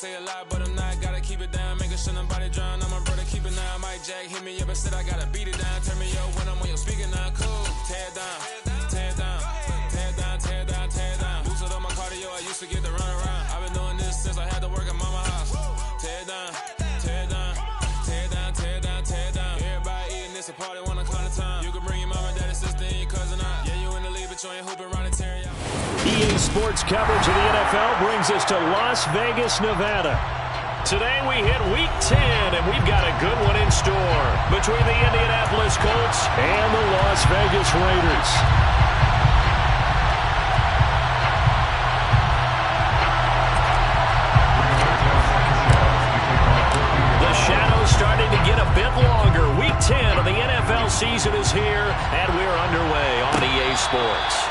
say a lot, but I'm not. Gotta keep it down, making sure nobody drown. I'm my brother, keep it down. Mike Jack hit me up and said I gotta beat it down. Turn me up when I'm on your speaker now. Cool, tear it down, tear it down, tear it down, tear it down, tear it down. Boosted up my cardio, I used to get to run around. I've been doing this since I had to work at mama house. Tear it down, tear it down, tear it down, tear it down, tear it down. Everybody eating this a party, 1 o'clock of time. You can bring your mama, daddy, sister, and your cousin out. Yeah, you in the league, but you ain't hooping around and tearing out. EA Sports coverage of the NFL brings us to Las Vegas, Nevada. Today we hit Week 10, and we've got a good one in store between the Indianapolis Colts and the Las Vegas Raiders. The shadow's starting to get a bit longer. Week 10 of the NFL season is here, and we're underway on EA Sports.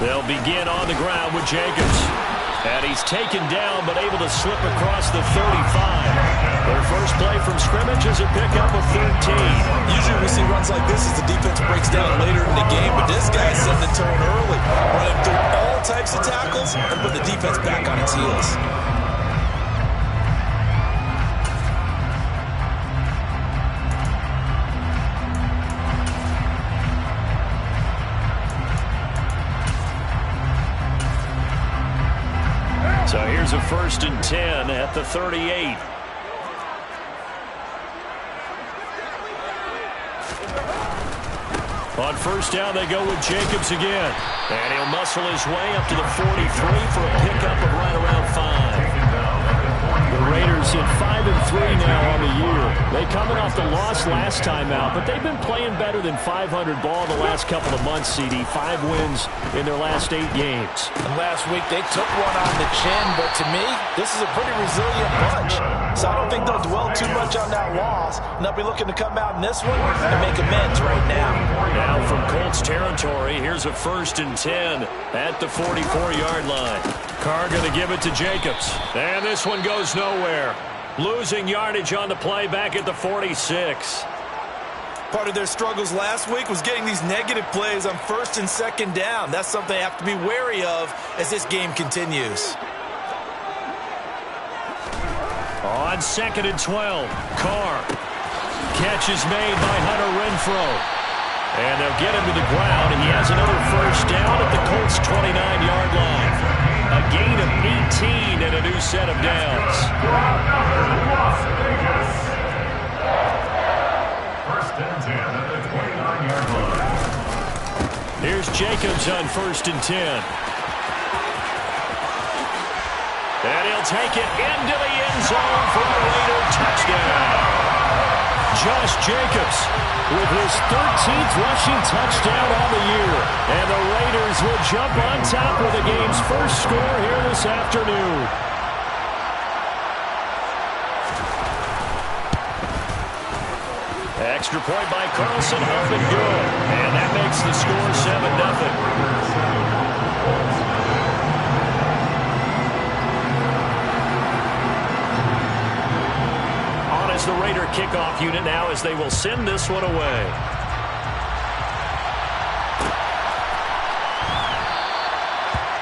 They'll begin on the ground with Jacobs. And he's taken down, but able to slip across the 35. Their first play from scrimmage is a pickup of 13. Usually we see runs like this as the defense breaks down later in the game, but this guy's setting the tone early, running through all types of tackles and put the defense back on its heels. So here's a 1st and 10 at the 38. On 1st down, they go with Jacobs again. And he'll muscle his way up to the 43 for a pickup of right around 5. The Raiders hit 5-3 now on the year. They coming off the loss last time out, but they've been playing better than 500 ball the last couple of months, CD. 5 wins in their last 8 games. And last week they took one on the chin, but to me, this is a pretty resilient bunch. So I don't think they'll dwell too much on that loss. And they'll be looking to come out in this one and make amends right now. Now from Colts territory, here's a 1st and 10 at the 44-yard line. Carr going to give it to Jacobs. And this one goes nowhere. Losing yardage on the play back at the 46. Part of their struggles last week was getting these negative plays on 1st and 2nd down. That's something they have to be wary of as this game continues. On 2nd and 12, Carr. Catch is made by Hunter Renfrow. And they'll get him to the ground, and he has another 1st down at the Colts' 29-yard line. A gain of 18 and a new set of downs. 1st and 10 at the 29-yard line. Here's Jacobs on 1st and 10. And he'll take it into the end zone for a Raider touchdown. Josh Jacobs with his 13th rushing touchdown on the year. And the Raiders will jump on top with the game's first score here this afternoon. Extra point by Carlson, up and good. And that makes the score 7-0. The Raider kickoff unit now as they will send this one away.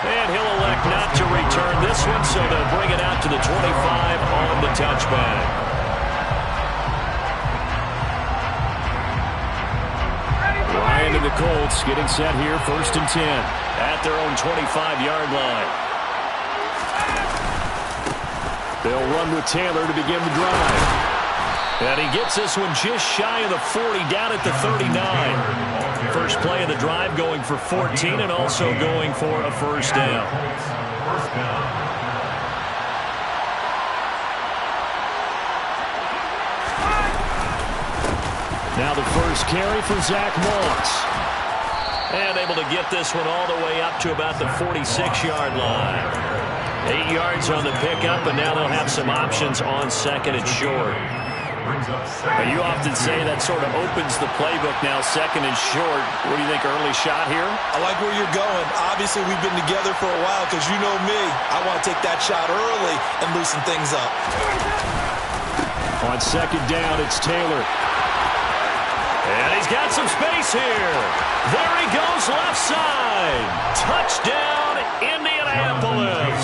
And he'll elect not to return this one, so they'll bring it out to the 25 on the touchback. Ryan and the Colts getting set here, 1st and 10 at their own 25-yard line. They'll run with Taylor to begin the drive. And he gets this one just shy of the 40, down at the 39. First play of the drive going for 14 and also going for a 1st down. Now the first carry for Zach Moss. And able to get this one all the way up to about the 46-yard line. 8 yards on the pickup, and now they'll have some options on second and short. Now, you often say that sort of opens the playbook now, second and short. What do you think, early shot here? I like where you're going. Obviously, we've been together for a while because you know me. I want to take that shot early and loosen things up. On second down, it's Taylor. And he's got some space here. There he goes, left side. Touchdown, Indianapolis.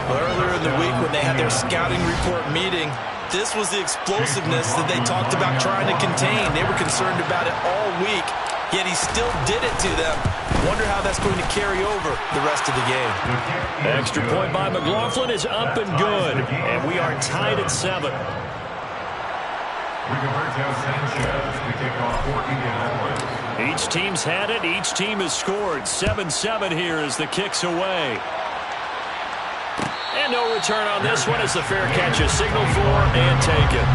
Earlier in the week when they had their scouting report meeting, this was the explosiveness that they talked about trying to contain. They were concerned about it all week, yet he still did it to them. Wonder how that's going to carry over the rest of the game. Extra point by McLaughlin is up and good, and we are tied at 7. Each team's had it. Each team has scored. 7-7 here as the kick's away. And no return on this one as the fair catch is signaled for and taken.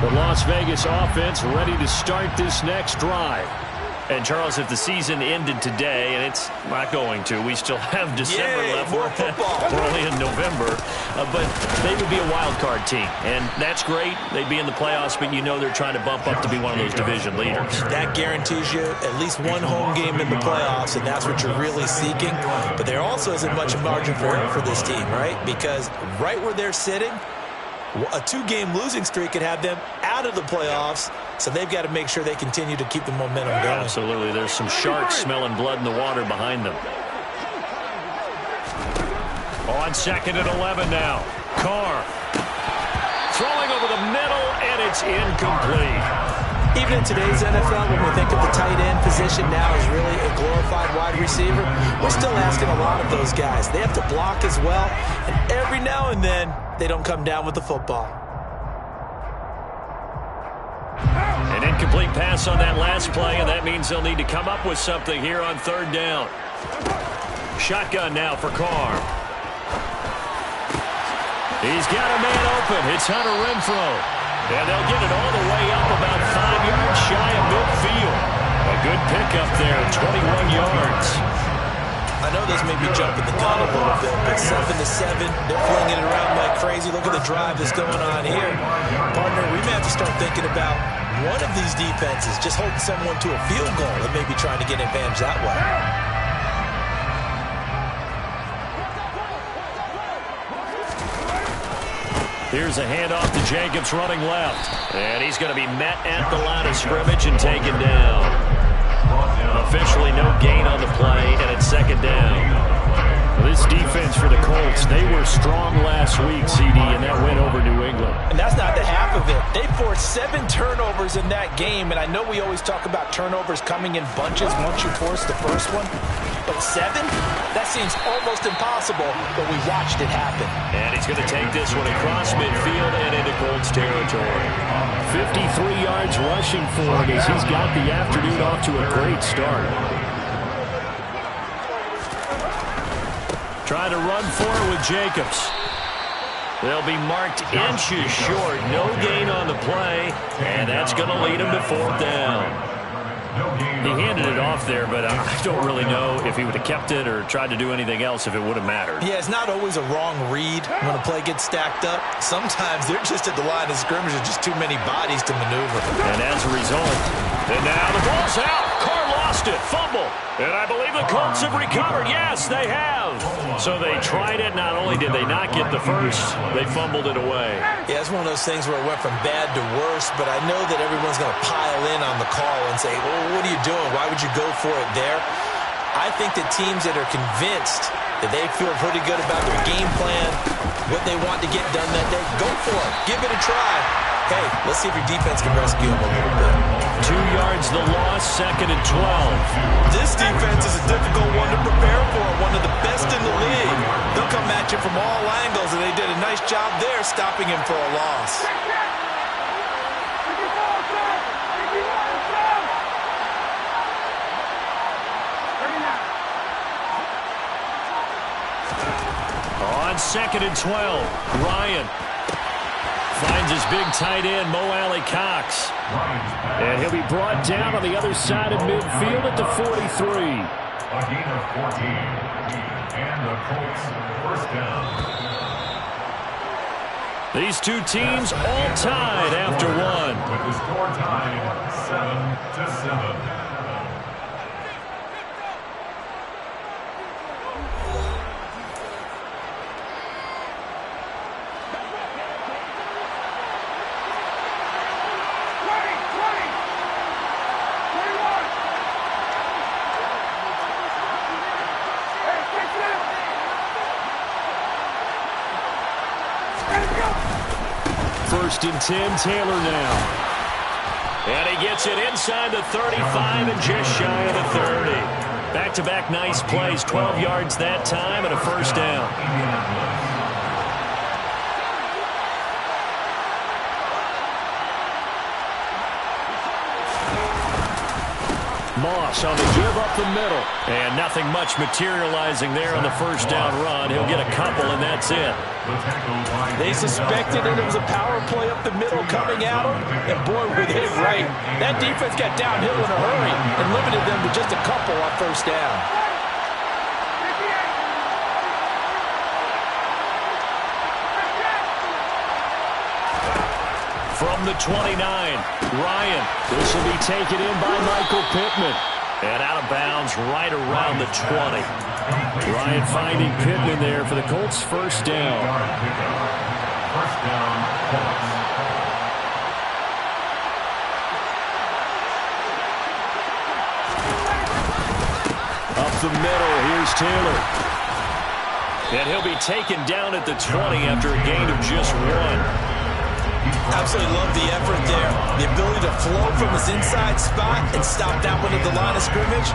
The Las Vegas offense ready to start this next drive. And, Charles, if the season ended today, and it's not going to, we still have December left. More football. We're only in November. But they would be a wild card team. And that's great. They'd be in the playoffs, but you know they're trying to bump up to be one of those division leaders. That guarantees you at least one home game in the playoffs, and that's what you're really seeking. But there also isn't much margin for error for this team, right? Because right where they're sitting, a 2-game losing streak could have them out of the playoffs, so they've got to make sure they continue to keep the momentum going. Absolutely. There's some sharks smelling blood in the water behind them. On second and 11 now. Carr throwing over the middle, and it's incomplete. Even in today's NFL, when we think of the tight end position now as really a glorified wide receiver, we're still asking a lot of those guys. They have to block as well, and every now and then, they don't come down with the football. An incomplete pass on that last play, and that means they'll need to come up with something here on third down. Shotgun now for Carr. He's got a man open. It's Hunter Renfrow. And they'll get it all the way up about 5 yards shy of midfield. A good pickup there, 21 yards. I know this may be jumping the gun a little bit, but 7-7, they're flinging it around like crazy. Look at the drive that's going on here. Partner, we may have to start thinking about one of these defenses just holding someone to a field goal and maybe trying to get an advantage that way. Here's a handoff to Jacobs running left. And he's going to be met at the line of scrimmage and taken down. Officially no gain on the play, and it's second down. This defense for the Colts, they were strong last week, CD, and that went over New England. And that's not the half of it. They forced 7 turnovers in that game, and I know we always talk about turnovers coming in bunches once you force the first one. But 7? That seems almost impossible, but we watched it happen. And he's going to take this one across midfield and into Colts territory. 53 yards rushing for him as he's got the afternoon off to a great start. Trying to run for it with Jacobs. They'll be marked inches short. No gain on the play, and that's going to lead him to fourth down. He handed it off there, but I don't really know if he would have kept it or tried to do anything else if it would have mattered. Yeah, it's not always a wrong read when a play gets stacked up. Sometimes they're just at the line of scrimmage with just too many bodies to maneuver. And as a result, and now the ball's out. Carr lost it. Fumble. And I believe the Colts have recovered. Yes, they have. So they tried it. Not only did they not get the first, they fumbled it away. Yeah, it's one of those things where it went from bad to worse, but I know that everyone's going to pile in on the call and say, well, what are you doing? Why would you go for it there? I think that teams that are convinced that they feel pretty good about their game plan, what they want to get done that day, go for it. Give it a try. Hey, let's see if your defense can rescue them a little bit. 2 yards the loss, second and 12. This defense is a difficult one to prepare for, one of the best in the league. They'll come at you from all angles, and they did a nice job there stopping him for a loss. on 2nd and 12. Ryan finds his big tight end, Mo Alley Cox. And he'll be brought down on the other side of midfield at the 43. A gain of 14. And the Colts first down. These two teams all tied after one. With the score tied 7-7. First and 10, Taylor now. And he gets it inside the 35 and just shy of the 30. Back-to-back nice plays, 12 yards that time and a first down. Moss on the give up the middle. And nothing much materializing there on the first down run. He'll get a couple, and that's it. They suspected it was a power play up the middle coming at them, and boy, were they right. That defense got downhill in a hurry and limited them to just a couple on first down. From the 29, Ryan. This will be taken in by Michael Pittman. And out of bounds right around the 20. Ryan finding Pittman there for the Colts' first down. First down, Colts. Up the middle, here's Taylor. And he'll be taken down at the 20 after a gain of just 1. Absolutely love the effort there. The ability to flow from his inside spot and stop that one at the line of scrimmage.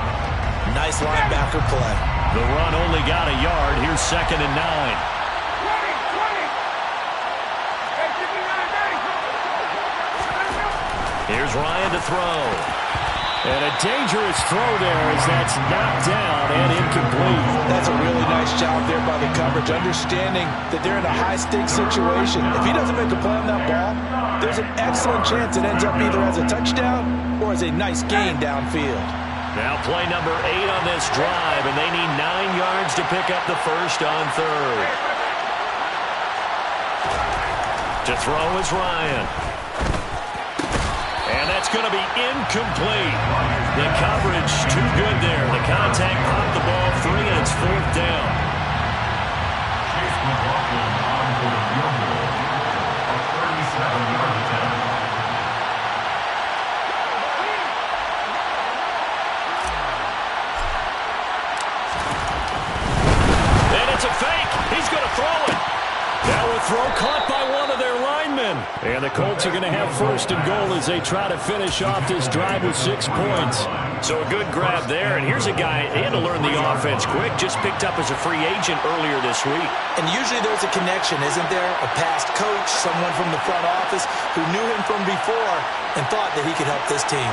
Nice linebacker play. The run only got a yard. Here's 2nd and 9. Here's Ryan to throw. And a dangerous throw there as that's knocked down and incomplete. That's a really nice job there by the coverage, understanding that they're in a high-stakes situation. If he doesn't make a play on that ball, there's an excellent chance it ends up either as a touchdown or as a nice gain downfield. Now play number 8 on this drive, and they need 9 yards to pick up the first on 3rd. To throw is Ryan. And that's going to be incomplete. The coverage too good there. The contact popped the ball free, and it's 4th down. Chase McLaughlin on for the field goal. A 37-yard attempt. And it's a fake. He's going to throw it. Now a throw caught by one of their linemen. And the Colts are going to have 1st and goal as they try to finish off this drive with 6 points. So a good grab there. And here's a guy, he had to learn the offense quick, just picked up as a free agent earlier this week. And usually there's a connection, isn't there? A past coach, someone from the front office who knew him from before and thought that he could help this team.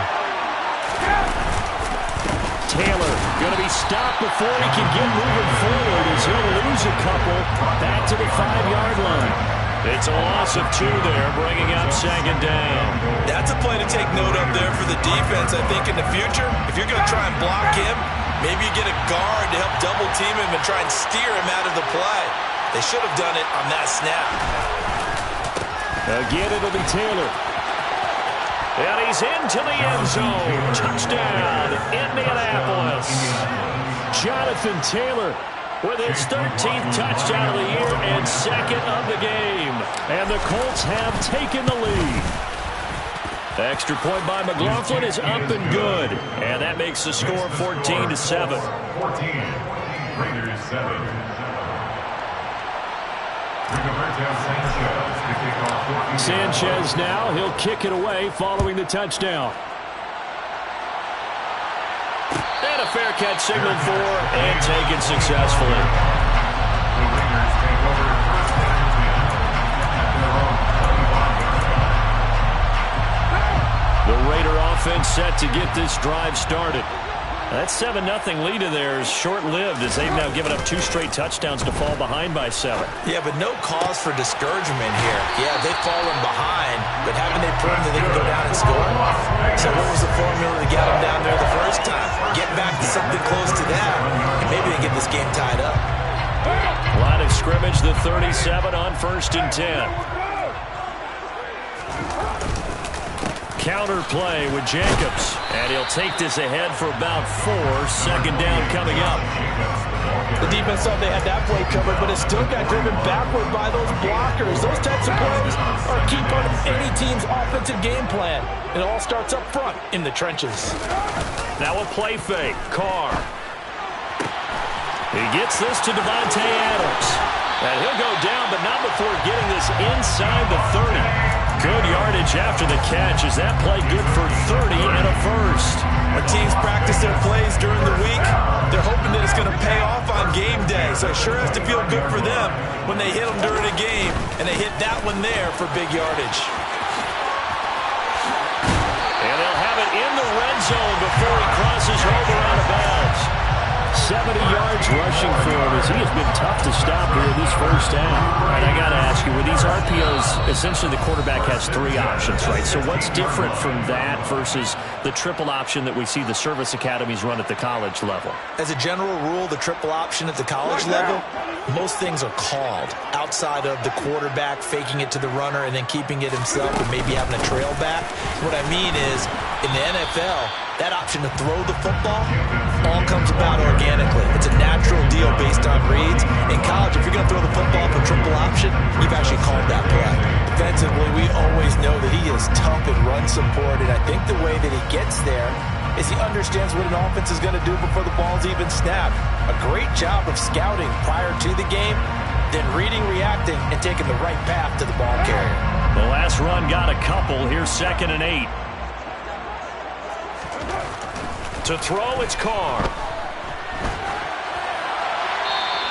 Taylor going to be stopped before he can get moving forward as he'll lose a couple back to the 5-yard line. It's a loss of 2 there, bringing up 2nd down. That's a play to take note of there for the defense. I think in the future, if you're going to try and block him, maybe you get a guard to help double team him and try and steer him out of the play. They should have done it on that snap. Again, it'll be Taylor. And he's into the end zone. Touchdown, Indianapolis. Jonathan Taylor with his 13th touchdown of the year and 2nd of the game. And the Colts have taken the lead. The extra point by McLaughlin is up and good. And that makes the score 14-7. 14. Raiders 7. Sanchez now, he'll kick it away following the touchdown. And a fair catch signaled for and taken successfully. The Raiders take over 1st and 10. The Raider offense set to get this drive started. That 7-0 lead of theirs short-lived as they've now given up 2 straight touchdowns to fall behind by 7. Yeah, but no cause for discouragement here. Yeah, they've fallen behind, but haven't they proven that they can go down and score? So what was the formula to get them down there the first time? Get back to something close to that, and maybe they get this game tied up. Line of scrimmage, the 37 on 1st and 10. Counter play with Jacobs, and he'll take this ahead for about 4. 2nd down coming up. The defense thought they had that play covered, but it still got driven backward by those blockers. Those types of plays are a key part of any team's offensive game plan. It all starts up front in the trenches. Now a play fake. Carr. He gets this to Devontae Adams. And he'll go down, but not before getting this inside the 30. Good yardage after the catch. Is that play good for 30 and a first? When teams practice their plays during the week, they're hoping that it's going to pay off on game day. So it sure has to feel good for them when they hit them during a game, and they hit that one there for big yardage. And they'll have it in the red zone before he crosses over out of bounds. 70 yards rushing for him as he has been tough to stop here this first half. All right, I got to ask you, with these RPOs, essentially the quarterback has 3 options, right? So what's different from that versus the triple option that we see the service academies run at the college level? As a general rule, the triple option at the college level, most things are called outside of the quarterback faking it to the runner and then keeping it himself and maybe having a trail back. What I mean is, in the NFL, that option to throw the football all comes about organically. It's a natural deal based on reads. In college, if you're going to throw the football for triple option, you've actually called that play. Defensively, we always know that he is tough in run support, and I think the way that he gets there is he understands what an offense is going to do before the ball's even snapped. A great job of scouting prior to the game, then reading, reacting, and taking the right path to the ball carrier. The last run got a couple. Here's 2nd and 8. To throw, it's Carr.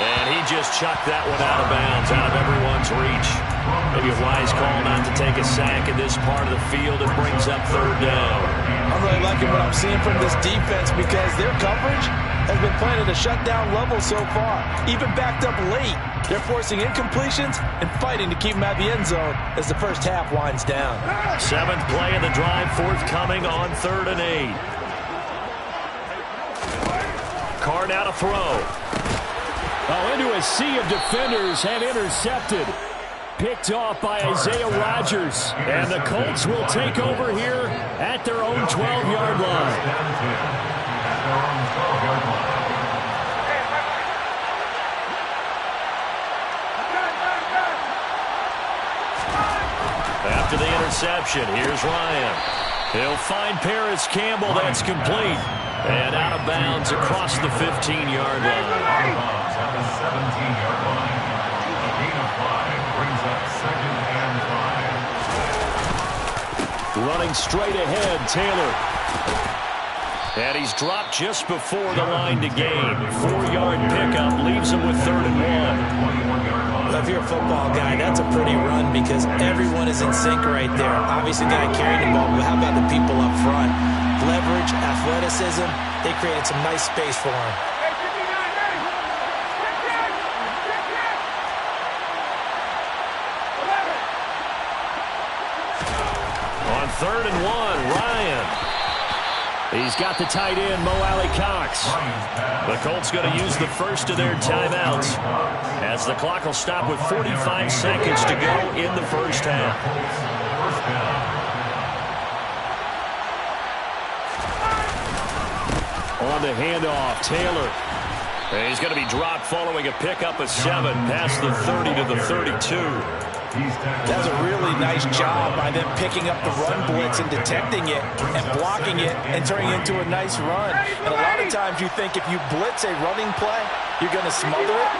And he just chucked that one out of bounds, out of everyone's reach. Maybe a wise call not to take a sack in this part of the field. It brings up 3rd down. I'm really liking what I'm seeing from this defense because their coverage has been playing at a shutdown level so far. Even backed up late, they're forcing incompletions and fighting to keep them at the end zone as the first half winds down. 7th play of the drive, forthcoming on 3rd and 8. Carr now to throw. Oh, into a sea of defenders and intercepted. Picked off by Isaiah Rodgers. And the Colts will take over here at their own 12-yard line. After the interception, here's Ryan. He'll find Paris Campbell. That's complete. And out of bounds across the 15-yard line. Out of bounds at the 17-yard line. A gain of 5 brings up 2nd and 5. Running straight ahead, Taylor. And he's dropped just before the line to gain. 4-yard pickup leaves him with 3rd and 1. Well, if you're a football guy, that's a pretty run because everyone is in sync right there. Obviously, the guy carrying the ball, but how about the people up front? Leverage, athleticism, they created some nice space for him. On 3rd and 1, Ryan. He's got the tight end, Mo Alley-Cox. The Colts going to use the first of their timeouts as the clock will stop with 45 seconds to go in the first half. On the handoff, Taylor. And he's going to be dropped following a pickup of 7 past the 30 to the 32. That's a really nice job by them picking up the run blitz and detecting it and blocking it and turning it into a nice run. And a lot of times you think if you blitz a running play, you're going to smother it.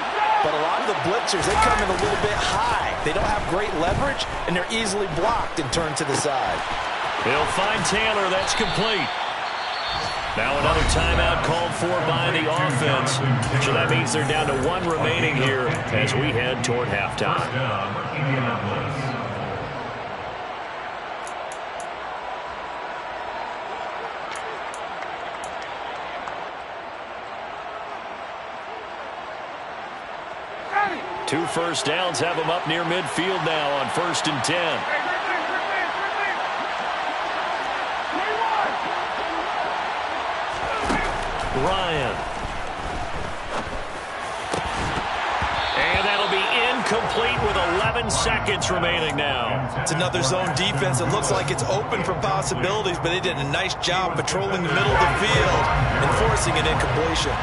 But a lot of the blitzers, they come in a little bit high. They don't have great leverage, and they're easily blocked and turned to the side. He'll find Taylor. That's complete. Now another timeout called for by the offense. So that means they're down to 1 remaining here as we head toward halftime. 2 first downs have him up near midfield now on 1st and 10. Ryan. And that'll be incomplete with 11 seconds remaining now. It's another zone defense. It looks like it's open for possibilities, but they did a nice job patrolling the middle of the field and forcing an incompletion.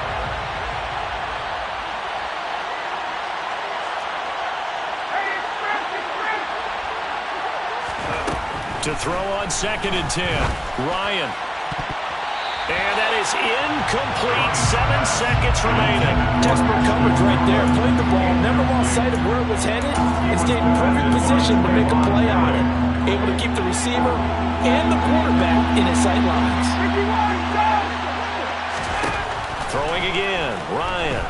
To throw on 2nd and 10. Ryan. And that is incomplete. 7 seconds remaining. Desperate coverage right there. Played the ball, never lost sight of where it was headed, and stayed in perfect position to make a play on it. Able to keep the receiver and the quarterback in his sight lines. Throwing again. Ryan.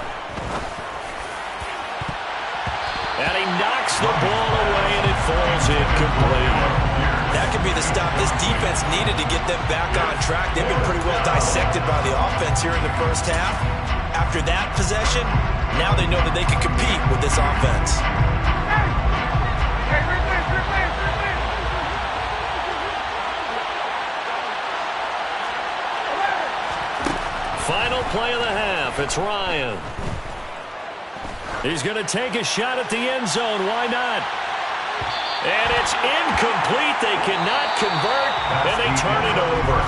And he knocks the ball away, and it falls incomplete. That could be the stop this defense needed to get them back on track. They've been pretty well dissected by the offense here in the first half. After that possession, now they know that they can compete with this offense. Final play of the half. It's Ryan. He's going to take a shot at the end zone. Why not? And it's incomplete. They cannot convert, and they turn it over.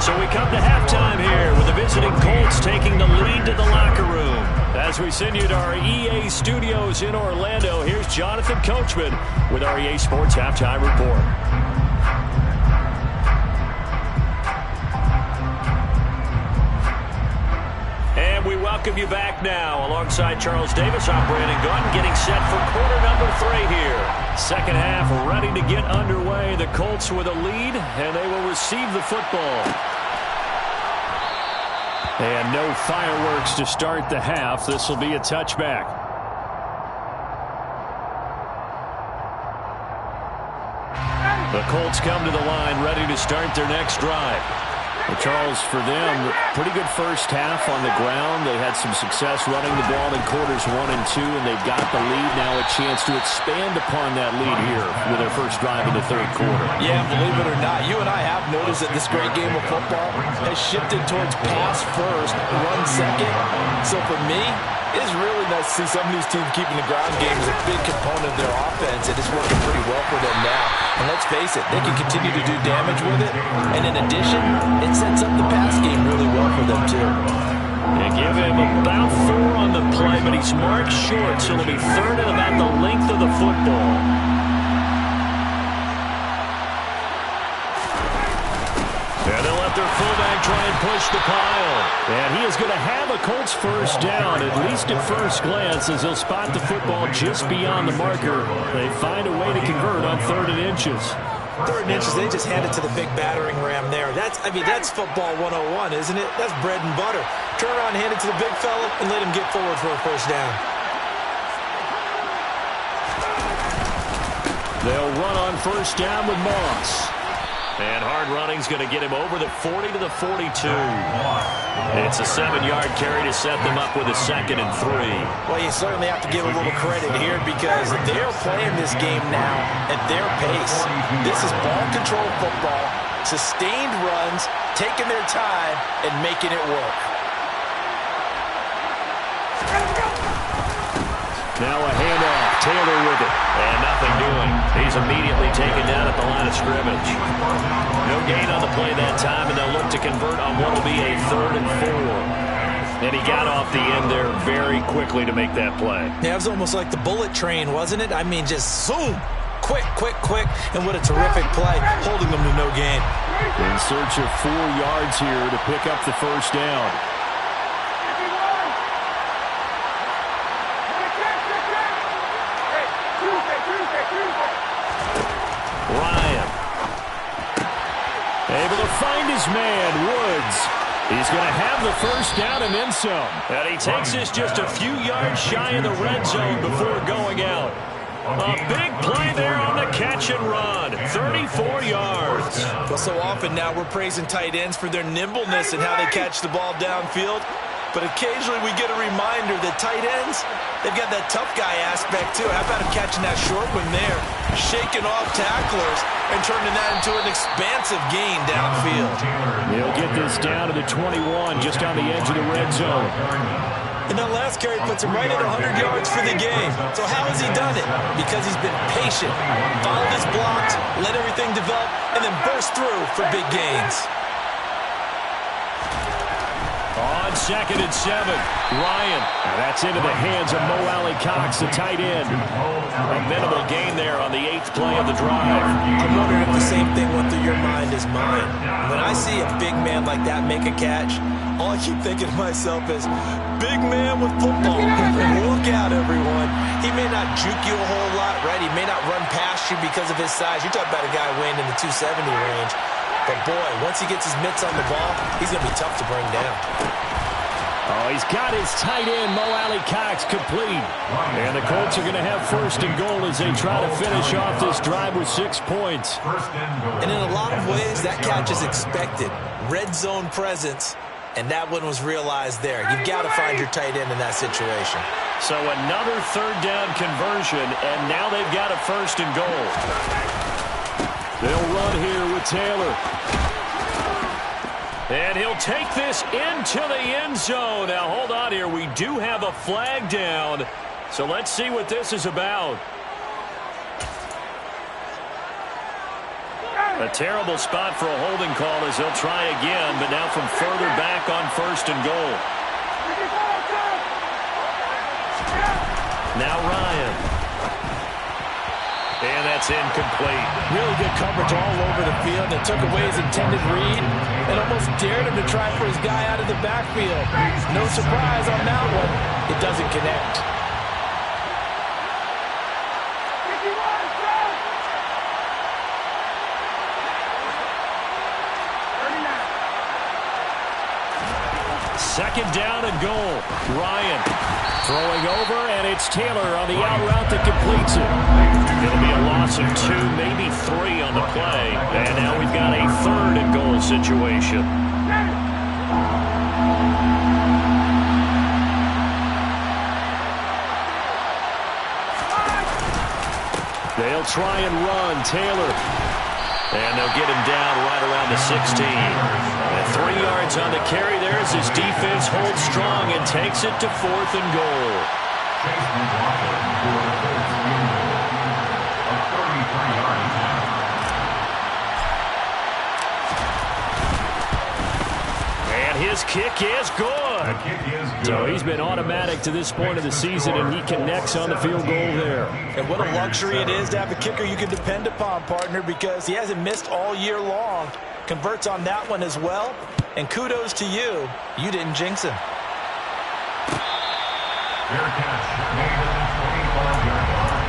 So we come to halftime here with the visiting Colts taking the lead to the locker room. As we send you to our EA studios in Orlando, here's Jonathan Coachman with our EA Sports Halftime Report. We welcome you back now. Alongside Charles Davis, I'm Brandon Gunn, getting set for quarter number 3 here. Second half ready to get underway. The Colts with a lead, and they will receive the football. And no fireworks to start the half. This will be a touchback. The Colts come to the line ready to start their next drive. Well, Charles, for them, pretty good first half on the ground. They had some success running the ball in quarters 1 and 2, and they've got the lead. Now a chance to expand upon that lead here with their first drive in the third quarter. Yeah, believe it or not, you and I have noticed that this great game of football has shifted towards pass first, run second. So for me, it is really nice to see some of these teams keeping the ground game as a big component of their offense, and it's working pretty well for them now. And let's face it, they can continue to do damage with it. And in addition, it sets up the pass game really well for them, too. They give him about 4 on the play, but he's marked short, so it'll be third and about the length of the football. And they'll let their fullback try and push the pile. And he is going to have a Colts first down, at least at first glance, as he'll spot the football just beyond the marker. They find a way to convert on 3rd and inches. 3rd and inches, they just hand it to the big battering ram there. That's football 101, isn't it? That's bread and butter. Turn around, hand it to the big fella, and let him get forward for a first down. They'll run on first down with Moss. And hard running's going to get him over the 40 to the 42. It's a 7-yard carry to set them up with a 2nd and 3. Well, you certainly have to give a little credit here because they're playing this game now at their pace. This is ball control football, sustained runs, taking their time, and making it work. Now a handoff. Taylor with it. And nothing doing. He's immediately taken down at the line of scrimmage. No gain on the play that time, and they'll look to convert on what will be a 3rd and 4. And he got off the end there very quickly to make that play. Yeah, it was almost like the bullet train, wasn't it? I mean, just zoom. Quick, quick, quick. And what a terrific play, holding them to no gain. In search of 4 yards here to pick up the first down. Ryan. Able to find his man, Woods. He's going to have the first down and then some. And he takes this just a few yards shy of the red zone before going out. A big play there on the catch and run. 34 yards. Well, so often now we're praising tight ends for their nimbleness and how they catch the ball downfield. But occasionally we get a reminder that tight ends, they've got that tough guy aspect too. How about him catching that short one there, shaking off tacklers, and turning that into an expansive gain downfield. He'll get this down to the 21, just on the edge of the red zone. And that last carry puts him right at 100 yards for the game. So how has he done it? Because he's been patient, followed his blocks, let everything develop, and then burst through for big gains. On 2nd and 7, Ryan. Now that's into the hands of Mo Alley-Cox, the tight end. A minimal gain there on the 8th play of the drive. I'm wondering if the same thing went through your mind as mine. When I see a big man like that make a catch, all I keep thinking to myself is, big man with football. Look out, everyone. He may not juke you a whole lot, right? He may not run past you because of his size. You're talking about a guy weighing in the 270 range. But, boy, once he gets his mitts on the ball, he's going to be tough to bring down. Oh, he's got his tight end, Mo Alley-Cox, complete. And the Colts are going to have 1st and goal as they try to finish off this drive with 6 points. And in a lot of ways, that catch is expected. Red zone presence, and that one was realized there. You've got to find your tight end in that situation. So another 3rd down conversion, and now they've got a 1st and goal. They'll run here with Taylor. And he'll take this into the end zone. Now, hold on here. We do have a flag down. So let's see what this is about. A terrible spot for a holding call as they'll try again, but now from further back on 1st and goal. Now Ryan. And that's incomplete. Really good coverage all over the field that took away his intended read and almost dared him to try for his guy out of the backfield. No surprise on that one. It doesn't connect. Second down and goal. Ryan throwing over, and it's Taylor on the out route that completes it. It'll be a loss of 2, maybe 3 on the play. And now we've got a 3rd and goal situation. They'll try and run. Taylor. And they'll get him down right around the 16. And 3 yards on the carry there as his defense holds strong and takes it to 4th and goal. And his kick is good. So he's been automatic to this point of the season, and he connects on the field goal there. And what a luxury it is to have a kicker you can depend upon, partner, because he hasn't missed all year long. Converts on that one as well. And kudos to you. You didn't jinx him. Fair catch made at the 25-yard line.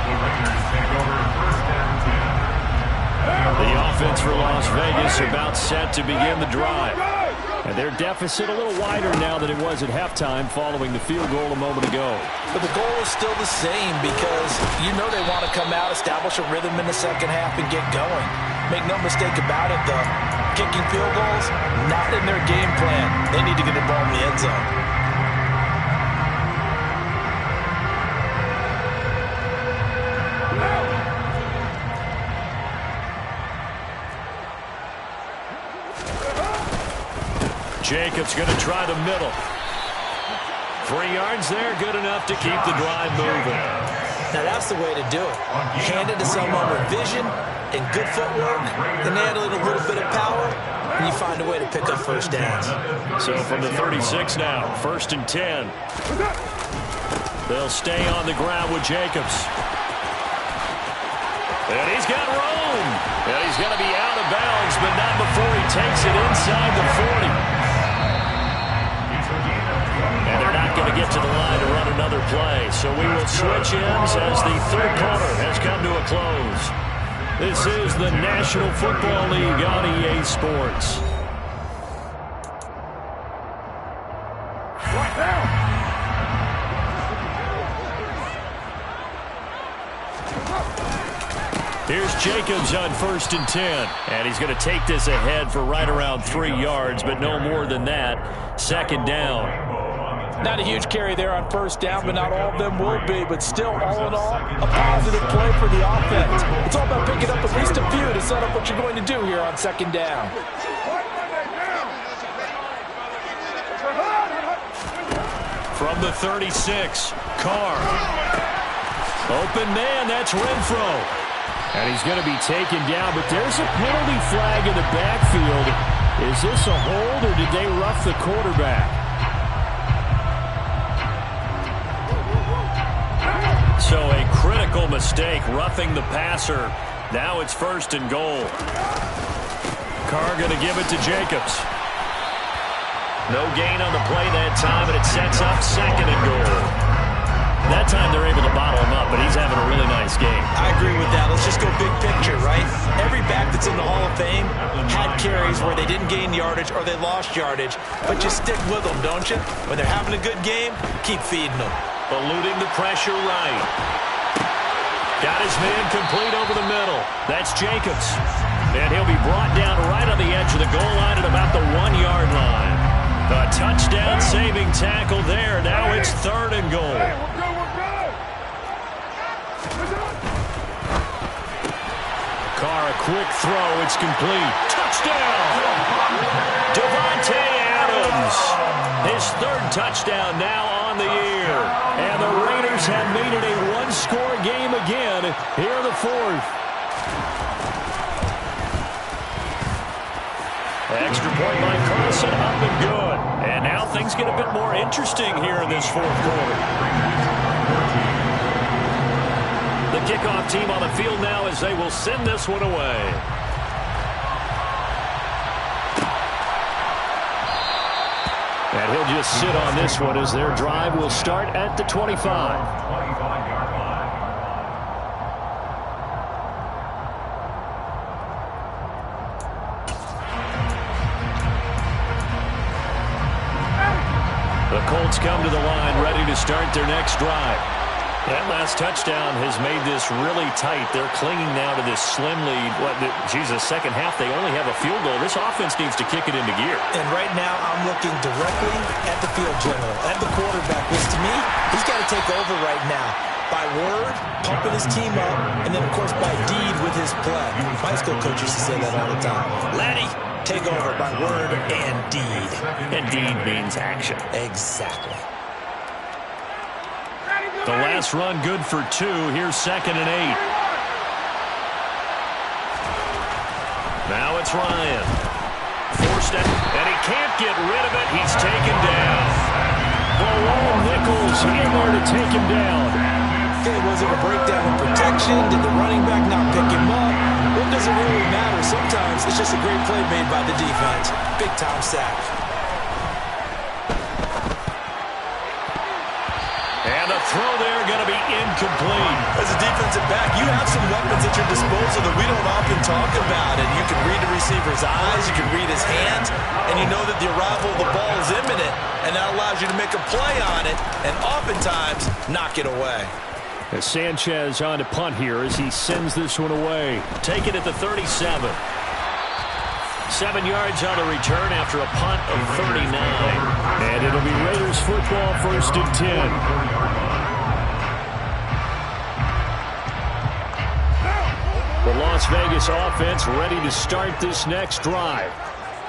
The Raiders take over 1st and 10. The offense for Las Vegas about set to begin the drive. And their deficit a little wider now than it was at halftime following the field goal a moment ago. But the goal is still the same because you know they want to come out, establish a rhythm in the second half, and get going. Make no mistake about it, though. Kicking field goals, not in their game plan. They need to get the ball in the end zone. Jacobs going to try the middle. 3 yards there, good enough to keep the drive moving. Now that's the way to do it. Hand it to someone with vision and good footwork, and add a little bit of power, and you find a way to pick up 1st downs. So from the 36 now, 1st and 10. They'll stay on the ground with Jacobs. And he's got room. And he's going to be out of bounds, but not before he takes it inside the 40. And they're not going to get to the line to run another play. So we will switch ends as the 3rd quarter has come to a close. This is the National Football League on EA Sports. Here's Jacobs on 1st and 10. And he's going to take this ahead for right around 3 yards, but no more than that. 2nd down. Not a huge carry there on 1st down, but not all of them will be. But still, all in all, a positive play for the offense. It's all about picking up at least a few to set up what you're going to do here on 2nd down. From the 36, Carr. Open man, that's Renfro. And he's going to be taken down, but there's a penalty flag in the backfield. Is this a hold, or did they rough the quarterback? So a critical mistake, roughing the passer. Now it's 1st and goal. Carr going to give it to Jacobs. No gain on the play that time, and it sets up 2nd and goal. That time they're able to bottle him up, but he's having a really nice game. I agree with that. Let's just go big picture, right? Every back that's in the Hall of Fame had carries where they didn't gain yardage or they lost yardage, but you stick with them, don't you? When they're having a good game, keep feeding them. Eluding the pressure right. Got his man complete over the middle. That's Jacobs. And he'll be brought down right on the edge of the goal line at about the 1-yard line. A touchdown-saving tackle there. Now it's 3rd and goal. Carr, a quick throw. It's complete. Touchdown! Devontae Adams. His 3rd touchdown now on the year. And the Raiders have made it a one-score game again here in the 4th. Extra point by Carlson, up and good. And now things get a bit more interesting here in this 4th quarter. The kickoff team on the field now as they will send this one away. And he'll just sit on this one as their drive will start at the 25. The Colts come to the line, ready to start their next drive. That last touchdown has made this really tight. They're clinging now to this slim lead. Second half, they only have a field goal. This offense needs to kick it into gear. And right now, I'm looking directly at the field general, at the quarterback, which to me, he's got to take over right now. By word, pumping his team up, and then, of course, by deed with his play. My school coach used to say that all the time. Laddie, take over by word and deed. And deed means action. Exactly. The last run good for 2. Here's 2nd and 8. Now it's Ryan. Forced it, and he can't get rid of it. He's taken down. Malone Nichols in there to take him down. Okay, was it a breakdown in protection? Did the running back not pick him up? What does it really matter? Sometimes it's just a great play made by the defense. Big-time sack. And the throw there going to be incomplete. As a defensive back, you have some weapons at your disposal that we don't often talk about. And you can read the receiver's eyes, you can read his hands, and you know that the arrival of the ball is imminent. And that allows you to make a play on it and oftentimes knock it away. As Sanchez on to punt here as he sends this one away. Take it at the 37. 7 yards on the return after a punt of 39. And it'll be Raiders football, 1st and 10. The Las Vegas offense ready to start this next drive.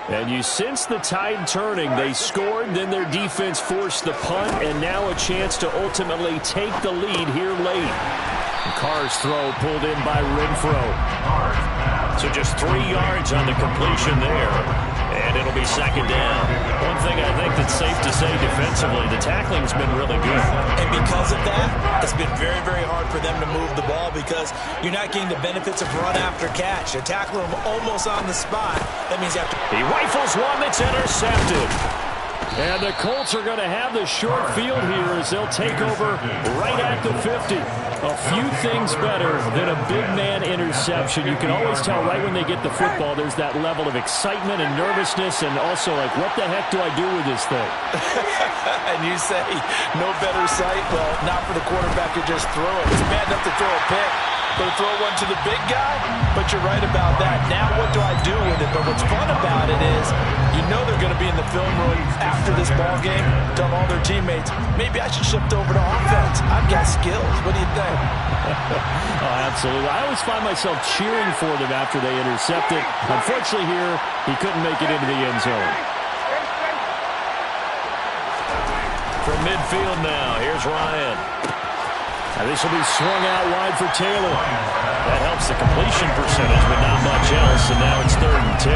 And you sense the tide turning. They scored, then their defense forced the punt, and now a chance to ultimately take the lead here late. Carr's throw pulled in by Renfro. So just 3 yards on the completion there. And it'll be 2nd down. One thing I think that's safe to say defensively, the tackling's been really good. And because of that, it's been very, very hard for them to move the ball because you're not getting the benefits of run after catch. They're tackling them almost on the spot. That means you have to... He rifles one that's intercepted. And the Colts are going to have the short field here as they'll take over right at the 50. A few things better than a big man interception. You can always tell right when they get the football, there's that level of excitement and nervousness and also like, what the heck do I do with this thing? And you say, no better sight? Well, not for the quarterback to just throw it. It's bad enough to throw a pick. Going to throw one to the big guy, but you're right about that. Now what do I do with it? But what's fun about it is you know they're going to be in the film room after this ball game, telling all their teammates, maybe I should shift over to offense. I've got skills. What do you think? Oh, absolutely. I always find myself cheering for them after they intercept it. Unfortunately here, he couldn't make it into the end zone. From midfield now, here's Ryan. Now this will be swung out wide for Taylor. That helps the completion percentage, but not much else, and now it's 3rd and 10.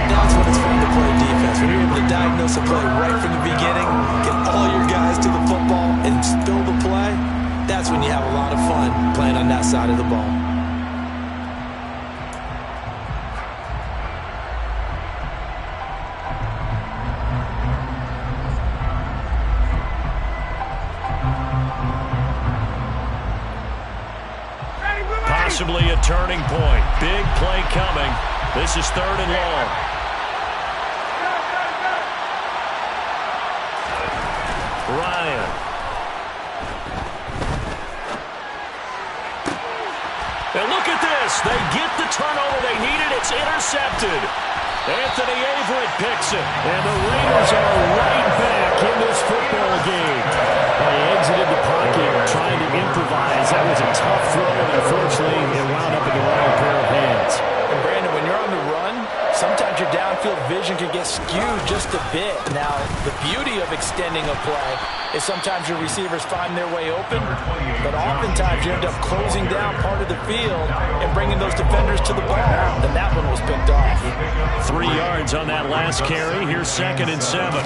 That's when it's fun to play defense. When you're able to diagnose a play right from the beginning, get all your guys to the football, and spill the play, that's when you have a lot of fun playing on that side of the ball. Possibly a turning point. Big play coming. This is 3rd and long. Ryan. And look at this. They get the turnover they needed. It's intercepted. Anthony Averett picks it. And the Raiders are right back in this football game. He exited the pocket trying to improvise. That was a tough throw, and unfortunately, it wound up in the wrong pair of hands. And Brandon, when you're on the run, sometimes your downfield vision can get skewed just a bit. Now, the beauty of extending a play is sometimes your receivers find their way open, but oftentimes you end up closing down part of the field and bringing those defenders to the ball. And that one was picked off. 3 yards on that last carry. Here's 2nd and 7.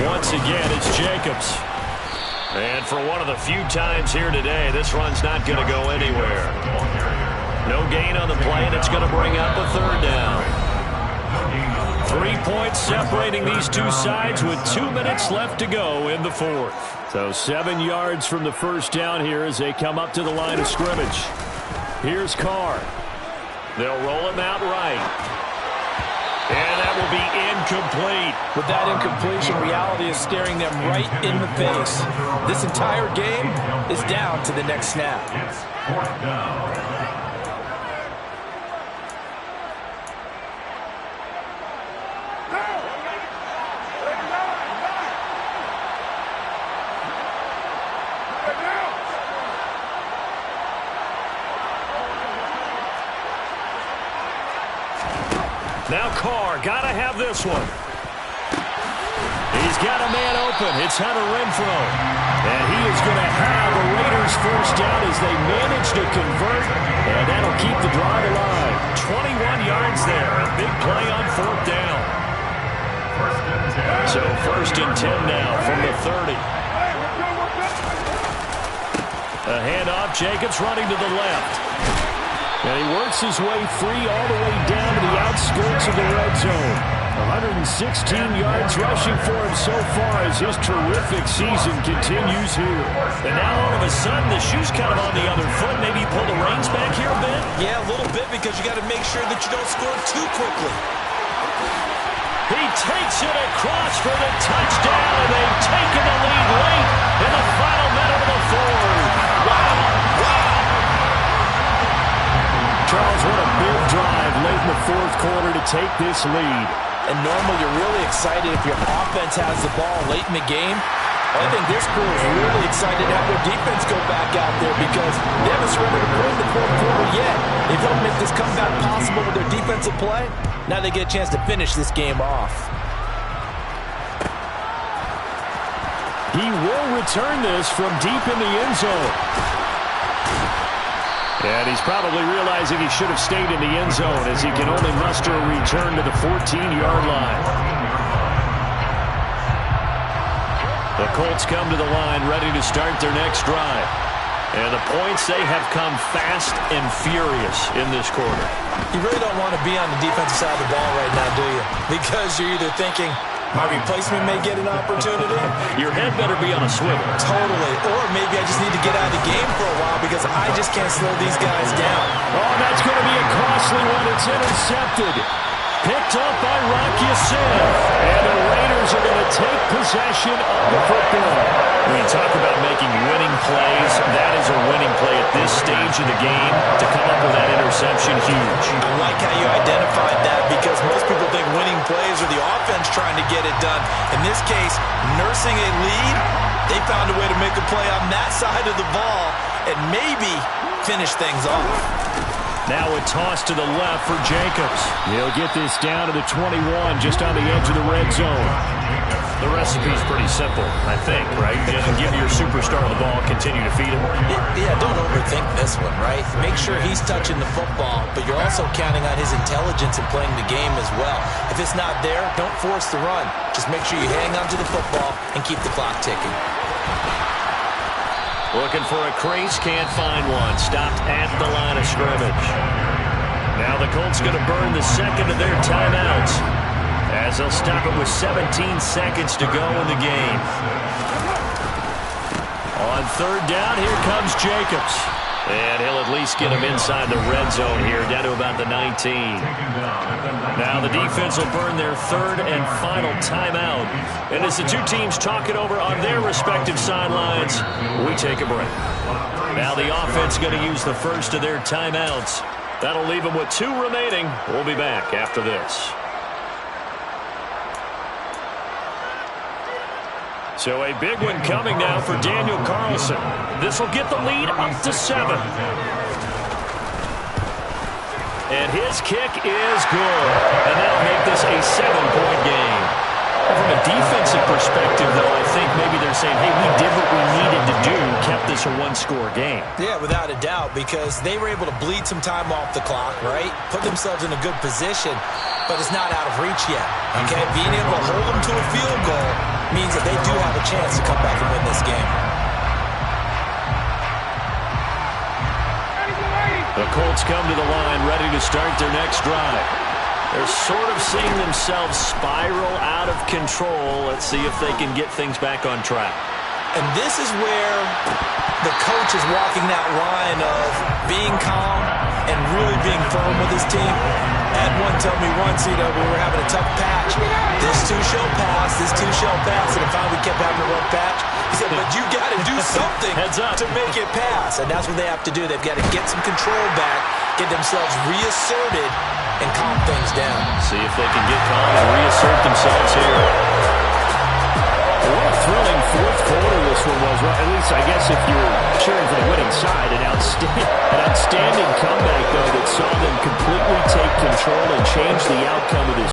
Once again, it's Jacobs. And for one of the few times here today, this run's not going to go anywhere. No gain on the play, and it's going to bring up a 3rd down. 3 points separating these two sides with 2 minutes left to go in the 4th. So 7 yards from the first down here as they come up to the line of scrimmage. Here's Carr. They'll roll him out right. And that will be incomplete. With that incompletion, reality is staring them right in the face. This entire game is down to the next snap. It's 4th down. Now Carr, got to have this one. He's got a man open. It's Hunter Renfrow. And he is going to have a Raiders first down as they manage to convert. And that'll keep the drive alive. 21 yards there. A big play on 4th down. So 1st and 10 now from the 30. A handoff. Jacobs running to the left. And he works his way free all the way down to the outskirts of the red zone. 116 yards rushing for him so far as his terrific season continues here. And now all of a sudden the shoe's kind of on the other foot. Maybe you pull the reins back here a bit? Yeah, a little bit, because you got to make sure that you don't score too quickly. He takes it across for the touchdown, and they've taken the lead late in the final minute of the 4th. Wow! Charles, what a big drive late in the 4th quarter to take this lead. And normally you're really excited if your offense has the ball late in the game. I think this crew is really excited to have their defense go back out there because they haven't surrendered a point in the 4th quarter yet. They've helped make this comeback possible with their defensive play. Now they get a chance to finish this game off. He will return this from deep in the end zone. And he's probably realizing he should have stayed in the end zone as he can only muster a return to the 14-yard line. The Colts come to the line ready to start their next drive. And the points, they have come fast and furious in this quarter. You really don't want to be on the defensive side of the ball right now, do you? Because you're either thinking, my replacement may get an opportunity. Your head better be on a swivel. Totally. Or maybe I just need to get out of the game for a while because I just can't slow these guys down. Oh, that's going to be a costly one. It's intercepted. picked up by Ya-Sin. And the Raiders are going to take possession of the football. When you talk about making winning plays, that is a winning play at this stage of the game. To come up with that interception, huge. I like how you identified that because most people think winning plays are the offense trying to get it done. In this case, nursing a lead, they found a way to make a play on that side of the ball and maybe finish things off. Now a toss to the left for Jacobs. He'll get this down to the 21, just on the edge of the red zone. The recipe's pretty simple, I think, right? Just give your superstar the ball, continue to feed him. Yeah, don't overthink this one, right? Make sure he's touching the football, but you're also counting on his intelligence in playing the game as well. If it's not there, don't force the run. Just make sure you hang on to the football and keep the clock ticking. Looking for a crease, can't find one. Stopped at the line of scrimmage. Now the Colts going to burn the second of their timeouts, as they'll stop it with 17 seconds to go in the game. On third down, here comes Jacobs. And he'll at least get him inside the red zone here, down to about the 19. Now the defense will burn their third and final timeout. And as the two teams talk it over on their respective sidelines, we take a break. Now the offense going to use the first of their timeouts. That'll leave them with 2 remaining. We'll be back after this. So a big one coming now for Daniel Carlson. This will get the lead up to 7. And his kick is good. And that'll make this a 7-point game. From a defensive perspective, though, I think maybe they're saying, hey, we did what we needed to do, kept this a 1-score game. Yeah, without a doubt, because they were able to bleed some time off the clock, right? Put themselves in a good position, but it's not out of reach yet. Okay, being able to hold them to a field goal means that they do have a chance to come back and win this game. The Colts come to the line, ready to start their next drive. They're sort of seeing themselves spiral out of control. Let's see if they can get things back on track. And this is where the coach is walking that line of being calm and really being firm with his team. Ed one told me once, we were having a tough patch. This too shall pass, this too shall pass. And finally we kept having a rough patch. He said, but you got to do something to make it pass. And that's what they have to do. They've got to get some control back, get themselves reasserted, and calm things down. See if they can get calm and reassert themselves here. What a thrilling fourth quarter this one was. Well, at least, I guess, if you're cheering for the winning side, an outstanding comeback, though, that saw them completely take control and change the outcome of this